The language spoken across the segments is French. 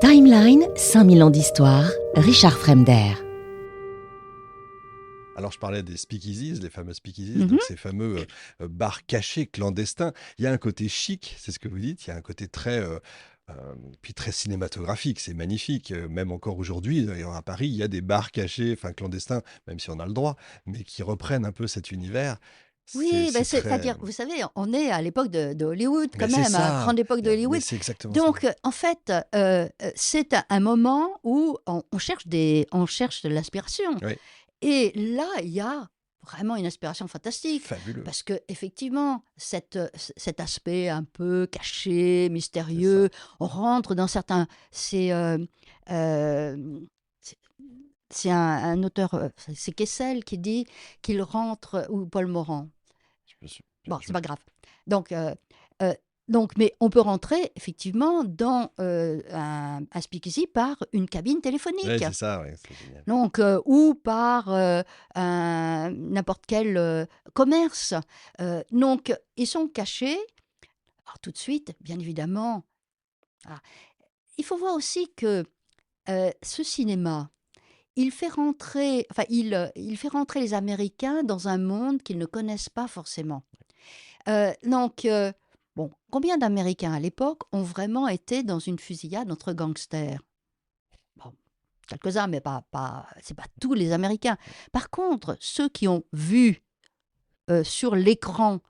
Timeline, 5000 ans d'histoire, Richard Fremder. Alors, je parlais des speakeasies, les fameux speakeasies, Mhm. donc ces fameux bars cachés, clandestins. Il y a un côté chic, c'est ce que vous dites, il y a un côté puis très cinématographique, c'est magnifique. Même encore aujourd'hui, d'ailleurs à Paris, il y a des bars cachés, enfin clandestins, même si on a le droit, mais qui reprennent un peu cet univers. Oui, C'est très... c'est-à-dire, vous savez, on est à l'époque de Hollywood Mais quand c'est même, à la ça, grande époque de mais Hollywood. c'est exactement ça. Donc, en fait, c'est un moment où on cherche on cherche de l'inspiration. Oui, Et là, il y a vraiment une inspiration fantastique. fabuleux, Parce que effectivement, cet aspect un peu caché, c'est ça. mystérieux, on rentre dans certains... euh, c'est c'est un auteur, c'est Kessel qui dit qu'il rentre, ou Paul Morand. Je me suis... Bon, je- c'est pas grave. Donc, euh, mais on peut rentrer effectivement dans un speakeasy par une cabine Ouais, téléphonique. c'est ça, ouais, c'est génial. Donc, ou par n'importe quel commerce. Donc, ils sont cachés. Alors, tout de suite, bien évidemment. Ah, il faut voir aussi que ce cinéma, il fait rentrer les Américains dans un monde qu'ils ne connaissent pas forcément. Donc, bon, combien d'Américains à l'époque ont vraiment été dans une fusillade entre gangsters? Bon, quelques-uns, mais c'est pas tous les Américains. Par contre, ceux qui ont vu sur l'écran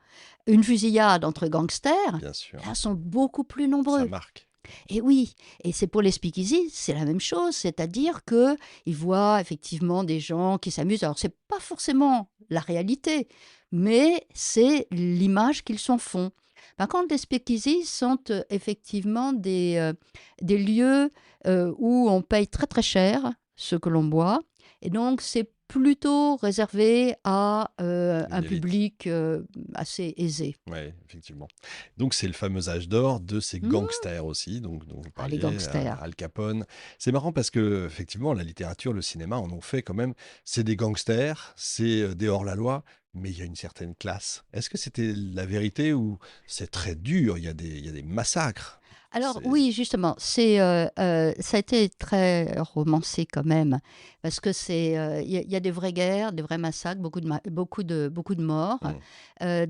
une fusillade entre gangsters, Bien sûr, là, sont beaucoup plus ça nombreux. marque. Et oui, et c'est pour les speakeasy, c'est la même chose, c'est-à-dire que ils voient effectivement des gens qui s'amusent. Alors, c'est pas forcément la réalité, mais c'est l'image qu'ils s'en font. Par contre, les speakeasy sont effectivement des lieux où on paye très très cher ce que l'on boit, et donc c'est plutôt réservé à Une un élite. public assez aisé. Oui, effectivement. Donc, c'est le fameux âge d'or de ces Hmm. gangsters aussi, donc, dont vous Ah, les parliez, gangsters. Al Capone. C'est marrant parce que, effectivement, la littérature, le cinéma en ont fait quand même. C'est des gangsters, c'est des hors-la-loi, mais il y a une certaine classe. Est-ce que c'était la vérité ou c'est très dur? Il y a des massacres. Alors C'est... oui, justement, ça a été très romancé quand même, parce que il y a des vraies guerres, des vrais massacres, beaucoup de morts, Hmm,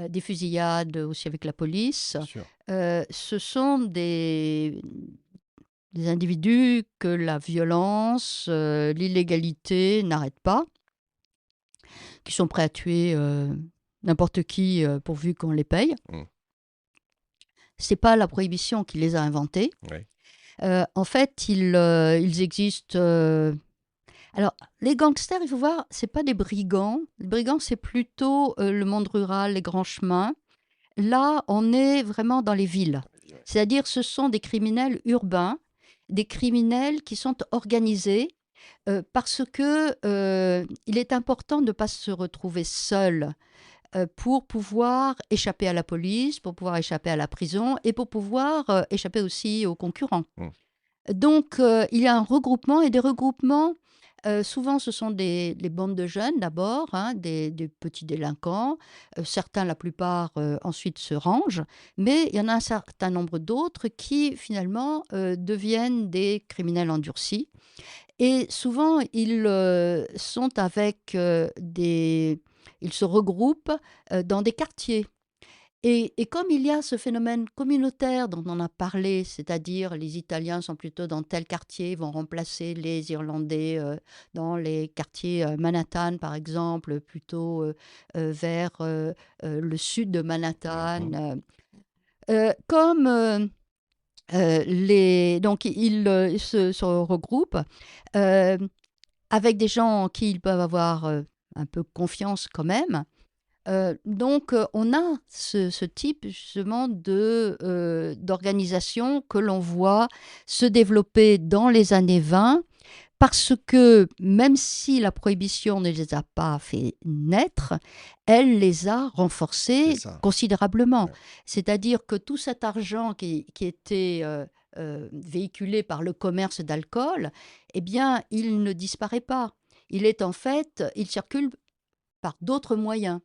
des fusillades aussi avec la police. bien sûr. Ce sont des individus que la violence, l'illégalité n'arrêtent pas, qui sont prêts à tuer n'importe qui pourvu qu'on les paye. Hmm, C'est pas la prohibition qui les a inventés. ouais, En fait, ils existent. Alors, les gangsters, il faut voir, c'est pas des brigands. Les brigands, c'est plutôt le monde rural, les grands chemins. Là, on est vraiment dans les villes. ouais, C'est-à-dire, ce sont des criminels urbains, des criminels qui sont organisés parce que il est important de ne pas se retrouver seul pour pouvoir échapper à la police, pour pouvoir échapper à la prison et pour pouvoir échapper aussi aux concurrents. hmm, Donc, il y a un regroupement et des regroupements. Souvent, ce sont des bandes de jeunes d'abord, hein, des petits délinquants. Certains, la plupart, ensuite se rangent. Mais il y en a un certain nombre d'autres qui, finalement, deviennent des criminels endurcis. Et souvent, ils sont avec Ils se regroupent dans des quartiers. Et comme il y a ce phénomène communautaire dont on a parlé, c'est-à-dire les Italiens sont plutôt dans tel quartier, vont remplacer les Irlandais dans les quartiers Manhattan, par exemple, plutôt vers le sud de Manhattan. mhm, Comme donc ils se regroupent euh, avec des gens en qui ils peuvent avoir un peu confiance quand même. Donc, on a ce type justement d'organisation que l'on voit se développer dans les années 20 parce que même si la prohibition ne les a pas fait naître, elle les a c'est renforcés ça. considérablement. Ouais. C'est-à-dire que tout cet argent qui était véhiculé par le commerce d'alcool, eh bien, il ne disparaît pas. Il circule par d'autres moyens.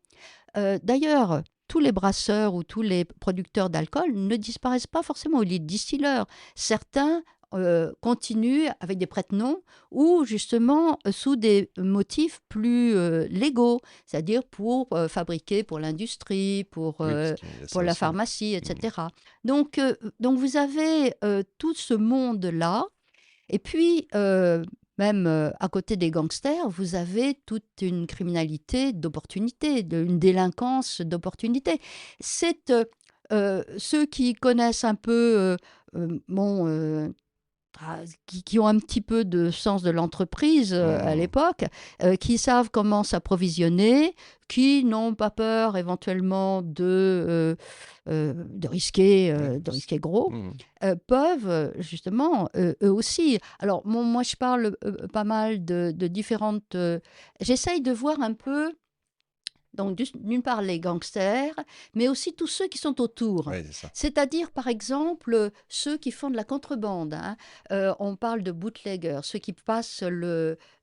D'ailleurs, tous les brasseurs ou tous les producteurs d'alcool ne disparaissent pas forcément, ou les distilleurs. Certains continuent avec des prête-noms ou justement sous des motifs plus légaux, c'est-à-dire pour fabriquer pour l'industrie, Oui, parce qu'il y a pour ça la aussi. pharmacie, Mmh. etc. Donc vous avez tout ce monde-là et puis, même, à côté des gangsters, vous avez toute une criminalité d'opportunité, une délinquance d'opportunité. C'est, ceux qui connaissent un peu, bon, qui ont un petit peu de sens de l'entreprise à Mmh. l'époque, qui savent comment s'approvisionner, qui n'ont pas peur éventuellement Ouais, de risquer gros, mmh. peuvent justement, eux aussi. Alors moi je parle pas mal de différentes... j'essaye de voir un peu donc, d'une part, les gangsters, mais aussi tous ceux qui sont autour. Ouais, c'est ça. C'est-à-dire, par exemple, ceux qui font de la contrebande, hein. On parle de bootleggers, ceux qui passent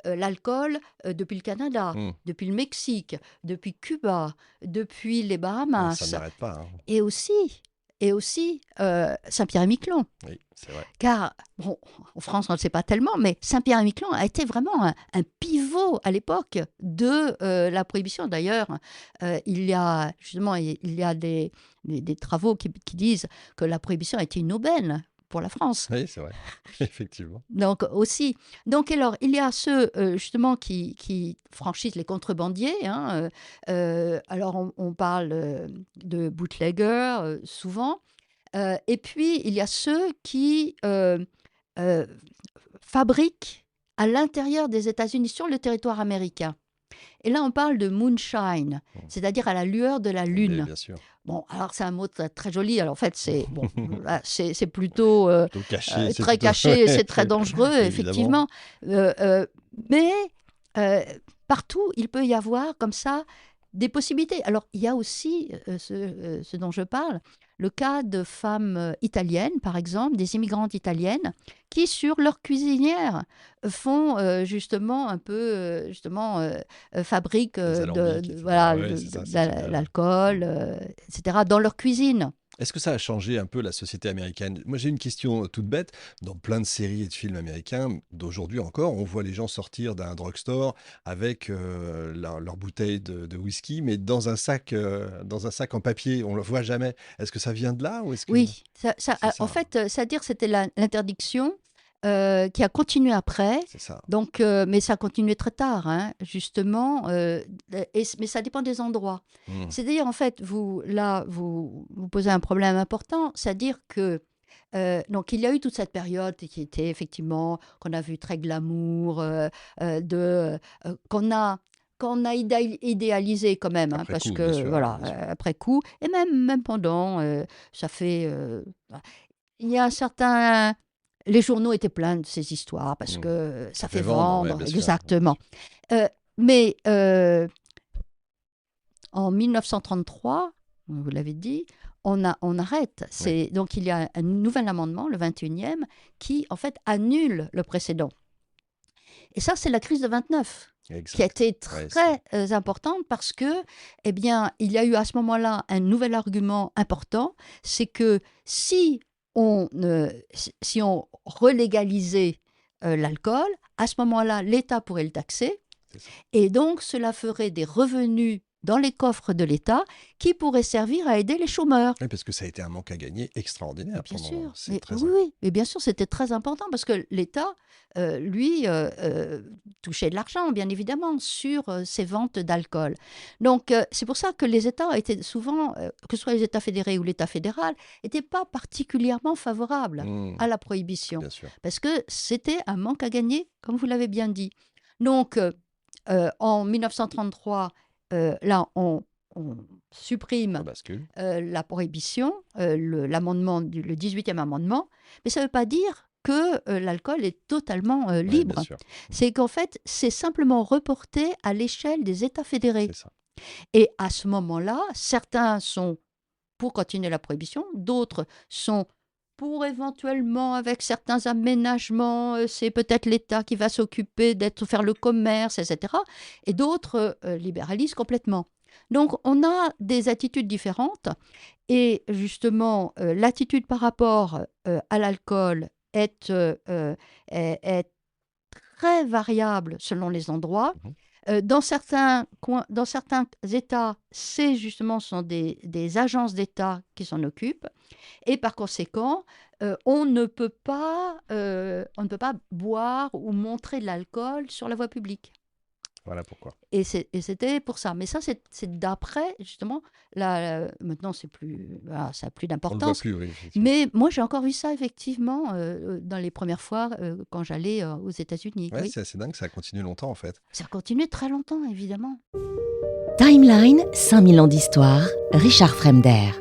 l'alcool depuis le Canada, Mmh. depuis le Mexique, depuis Cuba, depuis les Ouais, ça Bahamas, n'arrête pas, hein. et aussi, Saint-Pierre-et-Miquelon. Oui, c'est vrai. Car, bon, en France, on ne le sait pas tellement, mais Saint-Pierre-et-Miquelon a été vraiment un pivot à l'époque de la prohibition. D'ailleurs, il y a justement il y a des travaux qui disent que la prohibition a été une aubaine pour la France. Oui, c'est vrai. Effectivement. Donc aussi, donc alors il y a ceux justement qui franchissent les contrebandiers, hein, alors on parle de bootleggers souvent, et puis, il y a ceux qui euh, fabriquent à l'intérieur des États-Unis, sur le territoire américain. Et là, on parle de moonshine, Mmh. c'est-à-dire à la lueur de la Beh, lune. bien sûr. Bon, alors c'est un mot très, très joli. Alors en fait, c'est bon, là, c'est plutôt Plutôt caché, c'est très plutôt caché, ouais, c'est très dangereux, évidemment. effectivement. Euh, euh, mais euh, partout, il peut y avoir comme ça des possibilités. Alors, il y a aussi ce dont je parle, le cas de femmes italiennes, par exemple, des immigrantes italiennes, qui, sur leur cuisinière, font justement un peu, fabriquent Les alambics et cetera. voilà, Ouais, c'est ça, de c'est génial. Mmh. l'alcool, etc., dans leur cuisine. Est-ce que ça a changé un peu la société américaine? Moi, j'ai une question toute bête. Dans plein de séries et de films américains, d'aujourd'hui encore, on voit les gens sortir d'un drugstore avec leur bouteille de whisky, mais dans un sac en papier. On le voit jamais. Est-ce que ça vient de là ou est-ce que Oui, c'est en ça? fait, c'est-à-dire c'était l'interdiction qui a continué après. C'est ça. Donc, mais ça a continué très tard, hein, justement. Mais ça dépend des endroits. Mmh. C'est-à-dire, en fait, vous posez un problème important, c'est-à-dire que donc il y a eu toute cette période qui était effectivement qu'on a vu très glamour, qu'on a idéalisé quand même, hein, Après parce coup, bien que sûr, voilà, bien sûr. après coup, et même pendant, ça fait, il y a un certain... Les journaux étaient pleins de ces histoires parce Mmh. que Ça ça fait fait vendre, ouais, vendre, bien sûr, ouais, bien exactement. sûr. Mais en 1933, vous l'avez dit, on arrête. Oui, Donc il y a un nouvel amendement, le 21e, qui en fait annule le précédent. Et ça, c'est la crise de 29 qui a exact. été Ouais, c'est très importante parce que, eh bien, il y a eu à ce moment-là un nouvel argument important, c'est que si on relégalisait l'alcool, à ce moment-là, l'État pourrait le taxer c'est ça. et donc cela ferait des revenus dans les coffres de l'État qui pourraient servir à aider les chômeurs. Oui, parce que ça a été un manque à gagner Mais extraordinaire bien pendant sûr, c'est mais très oui, oui, mais bien sûr, c'était très important parce que l'État, lui, touchait de l'argent, bien évidemment, sur ces ventes d'alcool. Donc, c'est pour ça que les États étaient souvent, que ce soit les États fédérés ou l'État fédéral, n'étaient pas particulièrement favorables mmh, à la prohibition bien sûr. parce que c'était un manque à gagner, comme vous l'avez bien dit. Donc, en 1933, là, on supprime Rebascule. la prohibition, l'amendement, le 18e amendement, mais ça ne veut pas dire que l'alcool est totalement Ouais, bien libre. sûr. Mmh, C'est qu'en fait, c'est simplement reporté à l'échelle des États fédérés. c'est ça. Et à ce moment-là, certains sont pour continuer la prohibition, d'autres sont pour éventuellement, avec certains aménagements, c'est peut-être l'État qui va s'occuper d'être faire le commerce, etc. Et d'autres libéralisent complètement. Donc on a des attitudes différentes et justement, l'attitude par rapport, à l'alcool est très variable selon les endroits. Mmh. Dans certains États, c'est justement ce sont des agences d'État qui s'en occupent et par conséquent, on ne peut pas boire ou montrer de l'alcool sur la voie publique. Voilà pourquoi. Et c'était pour ça. Mais ça, c'est d'après, justement, maintenant, c'est plus, voilà, ça n'a plus On le voit d'importance. plus, oui, effectivement. Mais moi, j'ai encore vu ça, effectivement, dans les premières fois quand j'allais aux États-Unis. Ouais, Oui, c'est assez dingue, ça a continué longtemps, en fait. ça a continué très longtemps, évidemment. Timeline 5000 ans d'histoire, Richard Fremder.